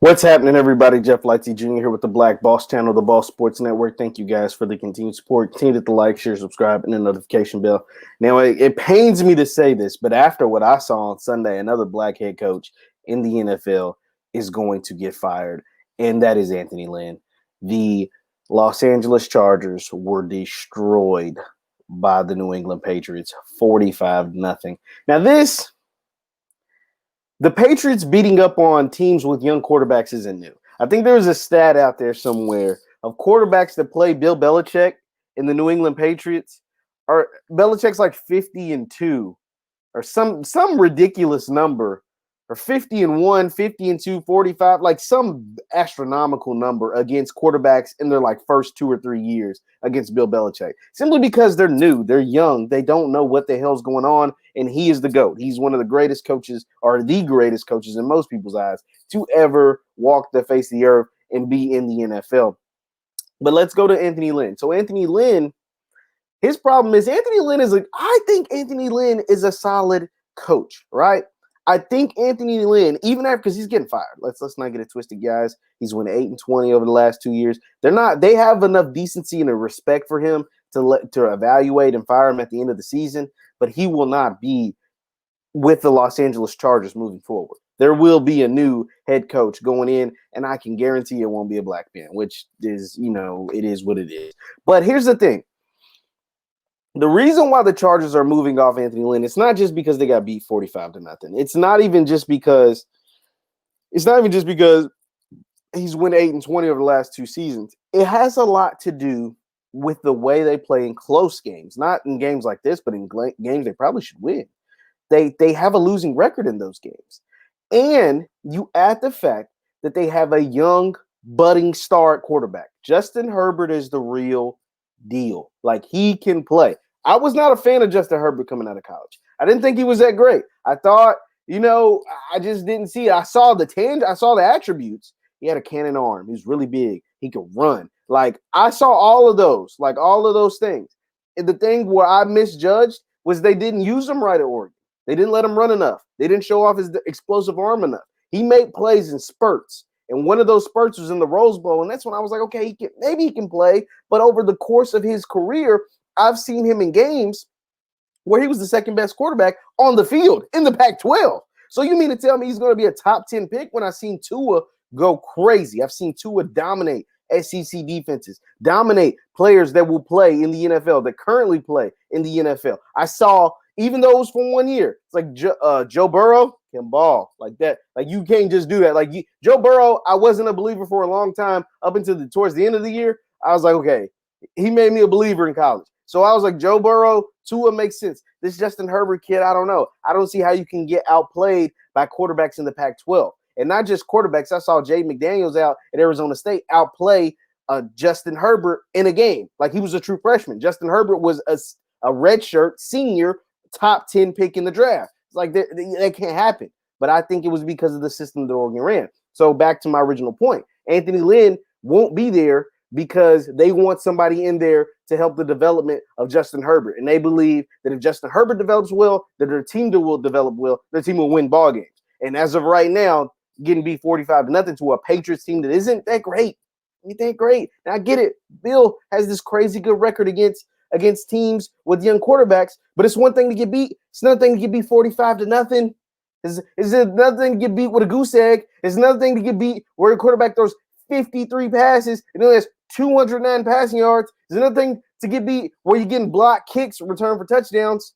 What's happening, everybody? Jeff Lightsy Jr. here with the Black Boss Channel, the Boss Sports Network. Thank you guys for the continued support. Continue to hit the like, share, subscribe, and the notification bell. Now, it pains me to say this, but after what I saw on Sunday, another black head coach in the NFL is going to get fired, and that is Anthony Lynn. The Los Angeles Chargers were destroyed by the New England Patriots, 45-0. Now, the Patriots beating up on teams with young quarterbacks isn't new. I think there was a stat out there somewhere of quarterbacks that play Bill Belichick in the New England Patriots. Belichick's like 50-2 or some ridiculous number, or 50-1, 50-2, 45, like some astronomical number against quarterbacks in their like first 2 or 3 years against Bill Belichick. Simply because they're new, they're young, they don't know what the hell's going on, and he is the GOAT. He's one of the greatest coaches, or the greatest coaches in most people's eyes, to ever walk the face of the earth and be in the NFL. But let's go to Anthony Lynn. So Anthony Lynn, his problem is I think Anthony Lynn is a solid coach, right? I think Anthony Lynn, even after, because he's getting fired. Let's not get it twisted, guys. He's won 8-20 over the last 2 years. They have enough decency and a respect for him to evaluate and fire him at the end of the season, but he will not be with the Los Angeles Chargers moving forward. There will be a new head coach going in, and I can guarantee it won't be a black man, which is, it is what it is. But here's the thing. The reason why the Chargers are moving off Anthony Lynn, it's not just because they got beat 45-0. It's not even just because he's won 8-20 over the last 2 seasons. It has a lot to do with the way they play in close games, not in games like this, but in games they probably should win. They have a losing record in those games. And you add the fact that they have a young, budding star at quarterback. Justin Herbert is the real deal. Like, he can play. I was not a fan of Justin Herbert coming out of college. I didn't think he was that great. I thought, I just didn't see it. I saw the attributes. He had a cannon arm. He was really big. He could run. Like, I saw all of those things. And the thing where I misjudged was they didn't use him right at Oregon. They didn't let him run enough. They didn't show off his explosive arm enough. He made plays in spurts. And one of those spurts was in the Rose Bowl. And that's when I was like, okay, maybe he can play. But over the course of his career, I've seen him in games where he was the second best quarterback on the field in the Pac-12. So you mean to tell me he's going to be a top 10 pick when I've seen Tua go crazy? I've seen Tua dominate SEC defenses, dominate players that will play in the NFL, that currently play in the NFL. I saw, even though it was for 1 year, it's like Joe Burrow can ball like that. Like, you can't just do that. Like, Joe Burrow, I wasn't a believer for a long time up until towards the end of the year. I was like, okay, he made me a believer in college. So I was like, Joe Burrow, Tua makes sense. This Justin Herbert kid, I don't know. I don't see how you can get outplayed by quarterbacks in the Pac-12. And not just quarterbacks. I saw Jay McDaniels out at Arizona State outplay Justin Herbert in a game. Like, he was a true freshman. Justin Herbert was a redshirt senior top 10 pick in the draft. It's like, that can't happen. But I think it was because of the system that Oregon ran. So back to my original point. Anthony Lynn won't be there because they want somebody in there to help the development of Justin Herbert. And they believe that if Justin Herbert develops well, that their team will develop well, their team will win ball games. And as of right now, getting beat 45-0 to a Patriots team that isn't that great. It ain't great. Now, I get it. Bill has this crazy good record against teams with young quarterbacks, but it's one thing to get beat. It's another thing to get beat 45-0. It's another thing to get beat with a goose egg. It's another thing to get beat where the quarterback throws 53 passes and only has 209 passing yards. It's another thing to get beat where you're getting blocked kicks return for touchdowns.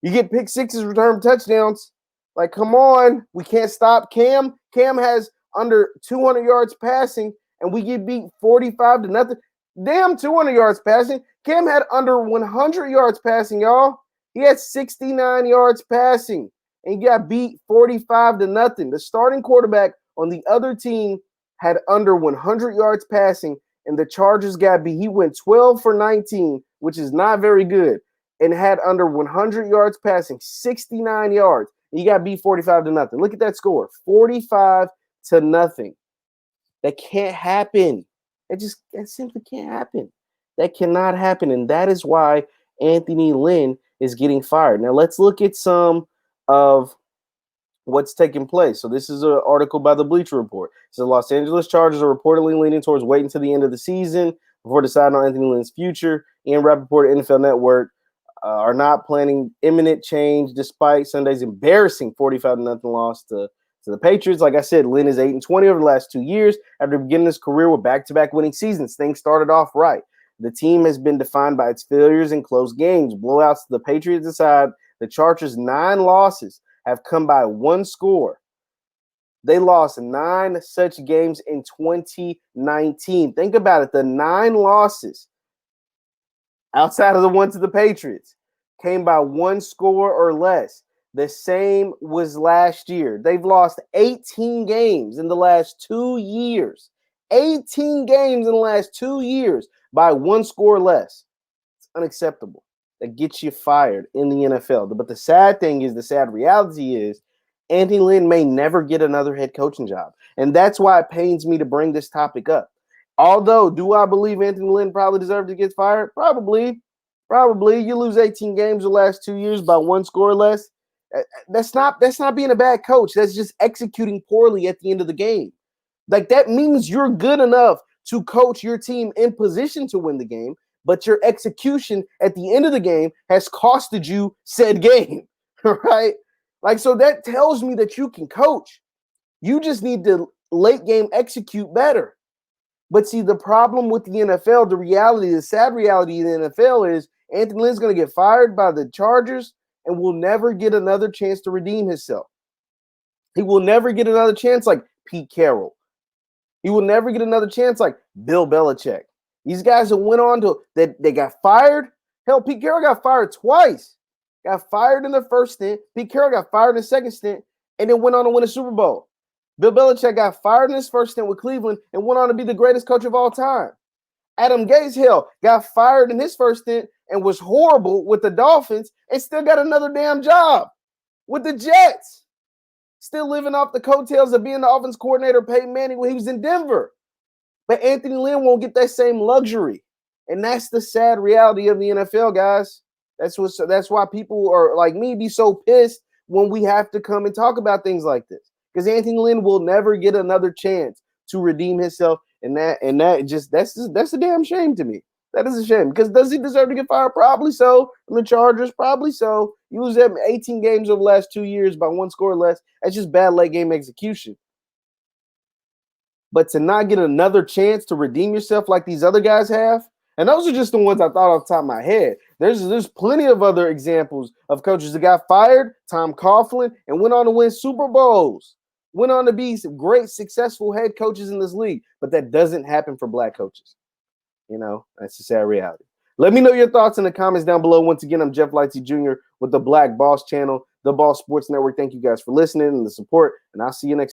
You get pick sixes return for touchdowns. Like, come on. We can't stop Cam. Cam has under 200 yards passing, and we get beat 45-0. Damn, 200 yards passing. Cam had under 100 yards passing, y'all. He had 69 yards passing, and he got beat 45-0. The starting quarterback on the other team had under 100 yards passing, and the Chargers got beat. He went 12 for 19, which is not very good, and had under 100 yards passing, 69 yards. He got beat 45-0. Look at that score, 45-0. That can't happen. That simply can't happen. That cannot happen, and that is why Anthony Lynn is getting fired. Now let's look at some of what's taking place. So this is an article by the Bleacher Report. So the Los Angeles Chargers are reportedly leaning towards waiting to the end of the season before deciding on Anthony Lynn's future. Ian Rappaport at NFL Network are not planning imminent change despite Sunday's embarrassing 45-0 loss to the Patriots. Like I said, Lynn is 8-20 over the last 2 years. After beginning his career with back-to-back winning seasons, things started off right. The team has been defined by its failures in close games. Blowouts to the Patriots aside, the Chargers' 9 losses have come by 1 score. They lost 9 such games in 2019. Think about it. The 9 losses outside of the one to the Patriots came by 1 score or less. The same was last year. They've lost 18 games in the last 2 years. 18 games in the last 2 years by 1 score less. It's unacceptable. That gets you fired in the NFL. But the sad thing is, the sad reality is, Anthony Lynn may never get another head coaching job. And that's why it pains me to bring this topic up. Although, do I believe Anthony Lynn probably deserved to get fired? Probably. You lose 18 games the last 2 years by 1 score less. That's not being a bad coach. That's just executing poorly at the end of the game. Like, that means you're good enough to coach your team in position to win the game, but your execution at the end of the game has costed you said game, right? Like, so that tells me that you can coach. You just need to late game execute better. But see, the problem with the NFL, the sad reality of the NFL is Anthony Lynn's going to get fired by the Chargers and will never get another chance to redeem himself. He will never get another chance like Pete Carroll. He will never get another chance like Bill Belichick. These guys that went on to that they got fired. Hell, Pete Carroll got fired twice. Got fired in the first stint. Pete Carroll got fired in the second stint and then went on to win a Super Bowl. Bill Belichick got fired in his first stint with Cleveland and went on to be the greatest coach of all time. Adam Gase, hell, got fired in his first stint and was horrible with the Dolphins and still got another damn job with the Jets. Still living off the coattails of being the offense coordinator Peyton Manning when he was in Denver. But Anthony Lynn won't get that same luxury. And that's the sad reality of the NFL, guys. That's why people are like me be so pissed when we have to come and talk about things like this. Because Anthony Lynn will never get another chance to redeem himself. And that's a damn shame to me. That is a shame. Because does he deserve to get fired? Probably so. From the Chargers, probably so. You lose them 18 games over the last 2 years by 1 score less. That's just bad late game execution. But to not get another chance to redeem yourself like these other guys have, and those are just the ones I thought off the top of my head. There's plenty of other examples of coaches that got fired, Tom Coughlin, and went on to win Super Bowls. Went on to be some great, successful head coaches in this league. But that doesn't happen for black coaches. You know, that's a sad reality. Let me know your thoughts in the comments down below. Once again, I'm Jeff Lightsy Jr. with the Black Boss Channel, the Boss Sports Network. Thank you guys for listening and the support, and I'll see you next time.